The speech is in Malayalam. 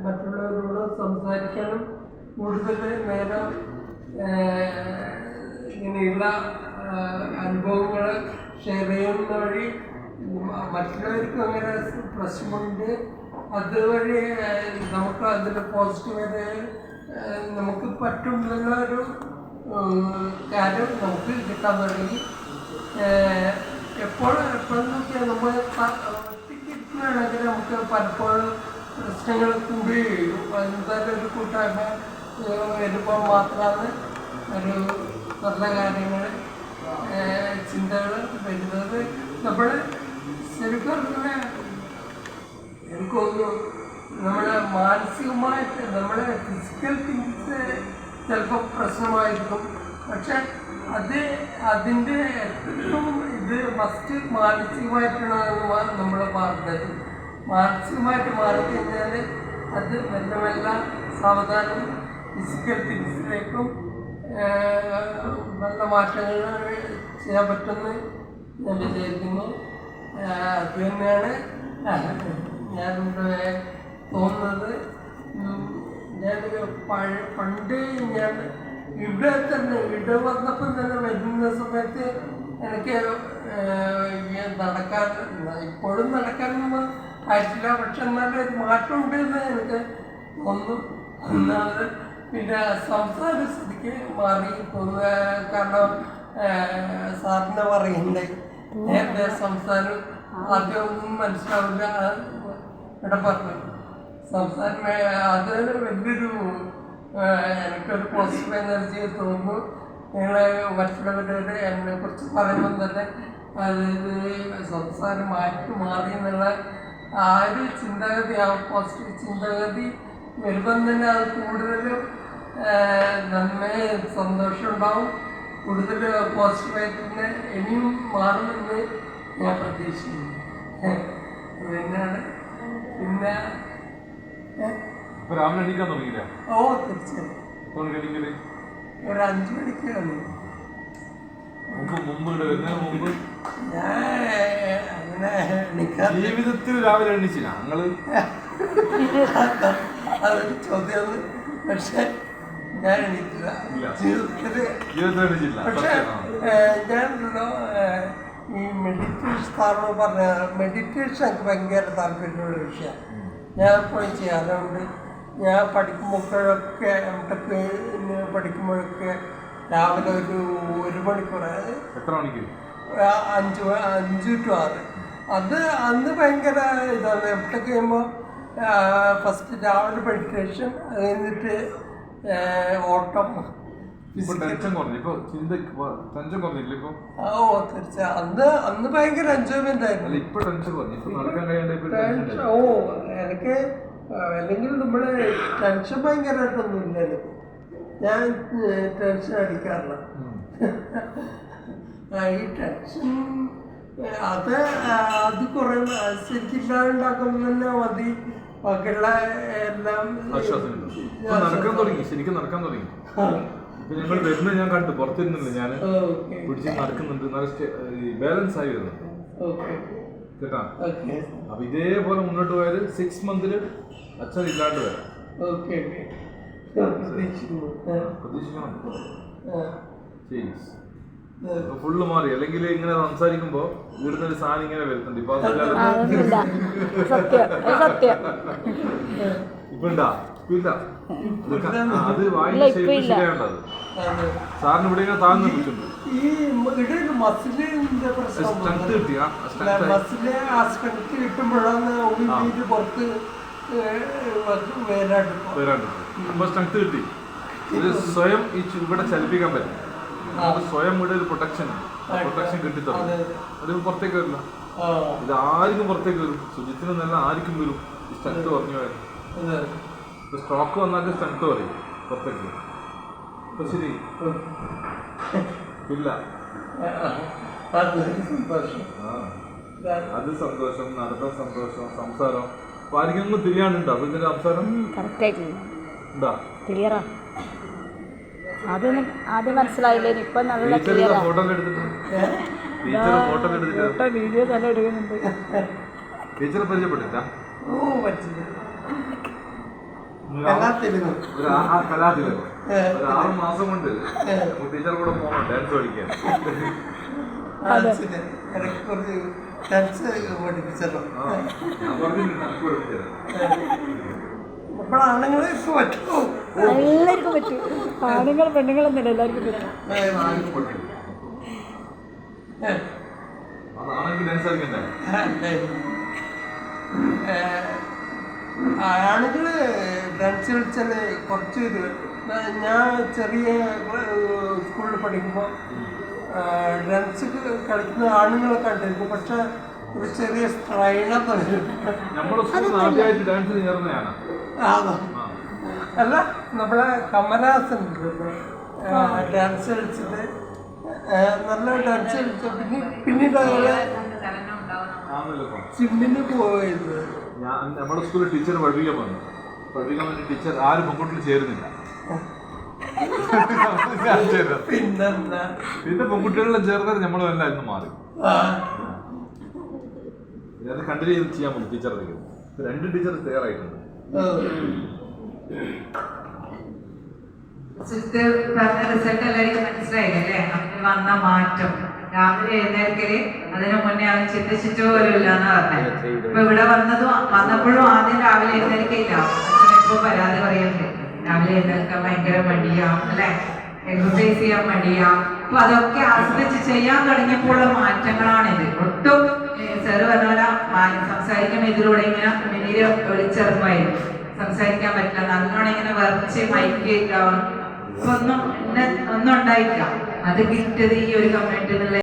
മറ്റുള്ളവരോട് സംസാരിക്കാനും കൂടുതൽ നേരം ഇങ്ങനെയുള്ള അനുഭവങ്ങൾ ഷെയർ ചെയ്യുന്ന വഴി മറ്റുള്ളവർക്കും അങ്ങനെ പ്രശ്നമുണ്ട്. അതുവഴി നമുക്ക് അതിൽ പോസിറ്റീവായിട്ട് നമുക്ക് പറ്റും എന്നുള്ളൊരു കാര്യം നമുക്ക് കിട്ടാൻ തുടങ്ങി. എപ്പോഴും നോക്കിയാൽ നമ്മൾ ഒറ്റയ്ക്കിരിക്കുകയാണെങ്കിൽ നമുക്ക് പലപ്പോഴും പ്രശ്നങ്ങൾ കൂടി എന്തായാലും ഒരു കൂട്ടായ്മ വരുമ്പോൾ മാത്രമാണ് ഒരു നല്ല കാര്യങ്ങൾ ചിന്തകൾ വരുന്നത്. നമ്മൾ ശരിക്കും എനിക്ക് തോന്നുന്നു നമ്മുടെ മാനസികമായിട്ട് നമ്മുടെ ഫിസിക്കൽ തിങ്സ് ചിലപ്പോൾ പ്രശ്നമായിരിക്കും. പക്ഷെ അതിൻ്റെ ഏറ്റവും ഇത് ഫസ്റ്റ് മാനസികമായിട്ടാണ് നമ്മൾ മാറുന്നത്. മാനസികമായിട്ട് മാറിക്കഴിഞ്ഞാൽ അത് മെല്ലെ മെല്ലെ സാവധാനം ഫിസിക്കൽ തിങ്സിലേക്കും നല്ല മാറ്റങ്ങൾ ചെയ്യാൻ പറ്റുമെന്ന് ഞാൻ വിചാരിക്കുന്നു. അത് തന്നെയാണ് ഞാനിവിടെ തോന്നുന്നത്. ഞാൻ പണ്ട് ഞാൻ ഇവിടെ വന്നപ്പോൾ തന്നെ വരുന്ന സമയത്ത് എനിക്ക് നടക്കാൻ ഇപ്പോഴും നടക്കാനൊന്നും ആയിട്ടില്ല. പക്ഷെ എന്നാലും ഒരു മാറ്റമുണ്ട് എന്ന് എനിക്ക് തോന്നുന്നു. ഒന്നാമത് പിന്നെ സംസാര സ്ഥിതിക്ക് മാറി തോന്നുക. കാരണം സാറിന് പറയുന്നുണ്ട് നേരത്തെ സംസാരം ആദ്യമൊന്നും മനസ്സിലാവില്ല. ഇവിടെ പറഞ്ഞു സംസാരം അതിന് വലിയൊരു എനിക്കൊരു പോസിറ്റീവ് എനർജി തോന്നുന്നു. നിങ്ങൾ മറ്റുള്ളവരോട് എന്നെക്കുറിച്ച് പറയുമ്പം തന്നെ അതായത് സംസാരം മാറി എന്നുള്ള ആ ഒരു ചിന്താഗതി, ആ പോസിറ്റീവ് ചിന്താഗതി വരുമ്പം തന്നെ അത് കൂടുതലും നന്മയെ സന്തോഷം ഉണ്ടാവും. കൂടുതൽ പോസിറ്റീവായിട്ട് തന്നെ ഇനിയും മാറുമെന്ന് ഞാൻ പ്രതീക്ഷിക്കുന്നു. തന്നെയാണ്. പിന്നെ ഓ തീർച്ചയായും ഒരു 5 മണിക്ക് വന്നു. ഞാൻ അങ്ങനെ ജീവിതത്തിൽ രാവിലെ എണ്ണിച്ചില്ല അതൊരു ചോദ്യം. പക്ഷെ ഞാൻ എണീറ്റില്ല ജീവിതത്തിൽ. പക്ഷെ ഞാനുണ്ടല്ലോ ഈ മെഡിറ്റേഷൻ സാറിന് പറഞ്ഞ മെഡിറ്റേഷൻ എനിക്ക് ഭയങ്കര താല്പര്യമുള്ള വിഷയമാണ്. ഞാൻ എപ്പോഴും ചെയ്യാറുണ്ട്. ഞാൻ പഠിക്കുമ്പോഴൊക്കെ എംടെക് പഠിക്കുമ്പോഴൊക്കെ രാവിലെ ഒരു 1 മണിക്കൂർ 5 to 6 അത് അന്ന് ഭയങ്കര ഇതാണ്. എംടെക് ചെയ്യുമ്പോൾ ഫസ്റ്റ് രാവിലെ മെഡിറ്റേഷൻ, അത് കഴിഞ്ഞിട്ട് ഓട്ടം. ഓ തീർച്ചയായും അന്ന് ഭയങ്കര എൻജോയ്മെന്റ് ആയിരുന്നു. ഓ എനിക്ക് അല്ലെങ്കിൽ നമ്മള് ടെൻഷൻ ഭയങ്കരമായിട്ടൊന്നും ഇല്ല. എനിക്ക് ഞാൻ ടെൻഷൻ അടിക്കാറില്ല. ഈ ടെൻഷൻ അത് കുറെ ശരിക്കില്ലാണ്ടാക്കുമ്പോൾ തന്നെ മതി. ബാക്കിയുള്ള എല്ലാം ശരിക്കും നടക്കാൻ തുടങ്ങി. ഞങ്ങൾ വരുന്നത് ഞാൻ കണ്ടു, പുറത്തിരുന്നില്ല, ഞാൻ പിടിച്ച് നടക്കുന്നുണ്ട്, ബാലൻസ് ആയി വരുന്നുണ്ട് കേട്ടാ. അപ്പൊ ഇതേപോലെ മുന്നോട്ട് പോയാൽ 6 months അച്ഛൻ ഇല്ലാണ്ട് വരാം. പ്രതീക്ഷിക്കണം. ഫുള്ള് മാറി. അല്ലെങ്കിൽ ഇങ്ങനെ സംസാരിക്കുമ്പോ ഇവിടുന്ന് ഒരു സാധനം ഇങ്ങനെ വരുന്നുണ്ട്. ഇപ്പൊ ഇപ്പൊ ഉണ്ടാ ഇല്ല, അത് വായിന്റെ ഷേപ്പ് ശരിയാണ്ടത്. സാറിന് ഇവിടെ ഇങ്ങനെ താഴ്ന്നു വെച്ചിട്ടുണ്ട്. സ്ട്രെങ്ത് കിട്ടി. ഇത് സ്വയം ഇവിടെ ചലിപ്പിക്കാൻ പറ്റും. സ്വയം ഇവിടെ ഒരു പ്രൊട്ടക്ഷൻ കിട്ടിത്തരും. അത് പുറത്തേക്ക് വരില്ല. ഇത് ആർക്കും പുറത്തേക്ക് വരും. ശുചിത്തിന് നല്ല ആർക്കും വരും. ഈ സ്ട്രെങ്ത് പറഞ്ഞു വരും. സ്ട്രോക്ക് വന്നാൽ സ്ട്രെങ്ത് പറയും പുറത്തേക്ക്. അപ്പൊ ശരി ഇല്ല, അത് സന്തോഷം, നടത്ത സന്തോഷം, സംസാരം. അപ്പൊ ആർക്കും തിരിയാണ്ടുണ്ടോ? അപ്പൊ ഇതിന്റെ സംസാരം എന്താ ആദ്യം മനസ്സിലായില്ലേ? ഇപ്പൊ നല്ല ഫോട്ടോ എടുത്തിട്ട് വീഡിയോ തന്നെ എടുക്കുന്നുണ്ട്. ടീച്ചറെ പരിചയപ്പെട്ടിട്ടാ? എല്ലാത്തിലും കലാതിലകം ഒരു 6 മാസം കൊണ്ട് ടീച്ചർ കൂടെ പോകണം ഡാൻസ് പഠിക്കാൻ. ഇടയ്ക്ക് കുറച്ച് ഡാൻസ് പഠിപ്പിച്ചല്ലോ. ഞാൻ പറഞ്ഞിട്ടുണ്ട് നമുക്ക് പഠിപ്പിച്ചത്. അപ്പോൾ ആണുങ്ങളെ ഇപ്പൊ പറ്റുമോ? എല്ലാവർക്കും പറ്റും. ആണുങ്ങൾ പെണ്ണുങ്ങളൊന്നുമില്ല, എല്ലാവർക്കും പറ്റും. അതാണെങ്കിൽ ഡാൻസ് കളിക്കണ്ടേ? ആണുങ്ങള് ഡാൻസ് കളിച്ചാല് കുറച്ച് ഞാൻ ചെറിയ സ്കൂളിൽ പഠിക്കുമ്പോൾ ഡാൻസ് കളിക്കുന്ന ആണുങ്ങളെ കണ്ടിരുന്നു. പക്ഷെ ഒരു ചെറിയ സ്ട്രൈനർ നമ്മുടെ സ്കൂളിൽ ആദ്യമായിട്ട് ഡാൻസ് ചേർന്നതാണ്. അല്ല, നമ്മളെ കമലഹാസൻ ഡാൻസ് കളിച്ചത് നല്ല ഡാൻസ് കളിച്ച. പിന്നീട് അയാളെ ജിമ്മിന് പോയത്. ഞാൻ നമ്മുടെ സ്കൂളിൽ ടീച്ചർ പഠിപ്പിക്കാൻ വേണ്ടി ടീച്ചർ ആരും പെൺകുട്ടികൾ ചേരുന്നില്ല. പിന്നെന്താ, പിന്നെ പെൺകുട്ടികളെ ചേർന്നാൽ നമ്മളും എല്ലാം ഇന്ന് മാറി. അത് കണ്ടിന്യൂ ചെയ്ത് ചെയ്യാൻ പറ്റും. ടീച്ചർ 2 ടീച്ചർ തയ്യാറായിട്ടുണ്ട്. റിസൾട്ട് എല്ലാവർക്കും മനസ്സിലായില്ലേ? അവന് വന്ന മാറ്റം. രാവിലെ എഴുന്നേൽക്കല് അതിനു മുന്നേ അവൻ ചിന്തിച്ചിട്ടോ പോലുമില്ല എന്ന് പറഞ്ഞത്. ഇപ്പൊ ഇവിടെ വന്നപ്പോഴും ആദ്യം രാവിലെ എഴുന്നേൽക്കില്ല. അച്ഛനിപ്പോ പരാതി പറയുന്നുണ്ട്, രാവിലെ എഴുന്നേൽക്കാൻ ഭയങ്കര മടിയാ, അല്ലെ, എക്സസൈസ് ചെയ്യാൻ മടിയാ. അപ്പൊ അതൊക്കെ ആസ്വദിച്ച് ചെയ്യാൻ തുടങ്ങിയപ്പോഴുള്ള മാറ്റങ്ങളാണിത്. ഒട്ടും സാറ് പറഞ്ഞ പോലെ സംസാരിക്കുമ്പോൾ ഇതിലൂടെ ഇങ്ങനെ മിനിര് ഒളിച്ചിറങ്ങുമായിരുന്നു. സംസാരിക്കാൻ പറ്റില്ല, നല്ലോണം ഇങ്ങനെ വരച്ച് മൈക്ക് ഇപ്പൊ ഒന്നും ഉണ്ടായിട്ടില്ല. അത് കിട്ടിയത് ഈ ഒരു കമ്മ്യൂണിറ്റി